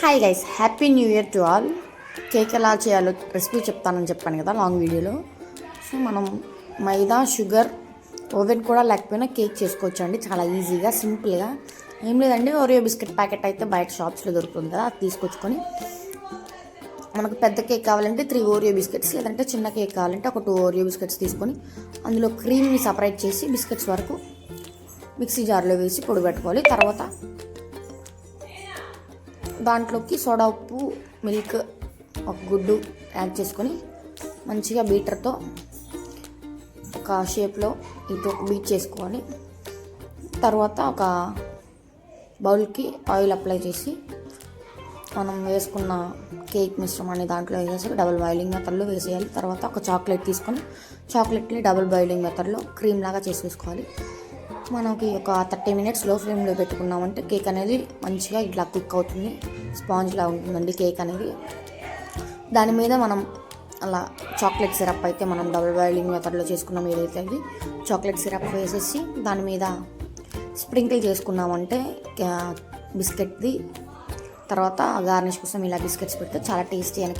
Hi guys, happy new year to all. Cake ఎలా చేయాలో recipe చెప్తానని చెప్పాను కదా లాంగ్ వీడియోలో. సో మనం మైదా, షుగర్, ఓవెన్ కూడా లేకపోయినా కేక్ చేసుకోవచ్చు అండి, చాలా ఈజీగా సింపుల్గా. ఏం లేదండి, ఓరియో బిస్కెట్ ప్యాకెట్ అయితే బయట షాప్స్లో దొరుకుతుంది కదా, అది తీసుకొచ్చుకొని మనకు పెద్ద కేక్ కావాలంటే 3 ఓరియో బిస్కెట్స్, లేదంటే చిన్న కేక్ కావాలంటే ఒక 2 ఓరియో బిస్కెట్స్ తీసుకొని అందులో క్రీమ్ని సపరేట్ చేసి బిస్కెట్స్ వరకు మిక్సీ జార్లో వేసి పొడి పెట్టుకోవాలి. తర్వాత దాంట్లోకి సోడా ఉప్పు, మిల్క్, ఒక గుడ్డు యాడ్ చేసుకొని మంచిగా బీటర్తో ఒక షేప్లో ఇటు బీట్ చేసుకోవాలి. తర్వాత ఒక బౌల్కి ఆయిల్ అప్లై చేసి మనం వేసుకున్న కేక్ మిశ్రమాన్ని దాంట్లో వేసేసి డబుల్ బాయిలింగ్ మెథడ్లో వేసేయాలి. తర్వాత ఒక చాక్లెట్ తీసుకొని చాక్లెట్ని డబుల్ బాయిలింగ్ మెథడ్లో క్రీమ్ లాగా చేసేసుకోవాలి. మనకి ఒక 30 మినిట్స్ లో ఫ్లేమ్లో పెట్టుకున్నామంటే కేక్ అనేది మంచిగా ఇట్లా కుక్ అవుతుంది, స్పాంజ్లా ఉంటుందండి కేక్ అనేది. దాని మీద మనం అలా చాక్లెట్ సిరప్ అయితే మనం డబుల్ బాయిలింగ్ మెథడ్లో చేసుకున్నాం ఏదైతే అది చాక్లెట్ సిరప్ వేసేసి దాని మీద స్ప్రింకిల్ చేసుకున్నామంటే బిస్కెట్ది. తర్వాత గార్నిష్ కోసం ఇలా బిస్కెట్స్ పెడితే చాలా టేస్టీ అని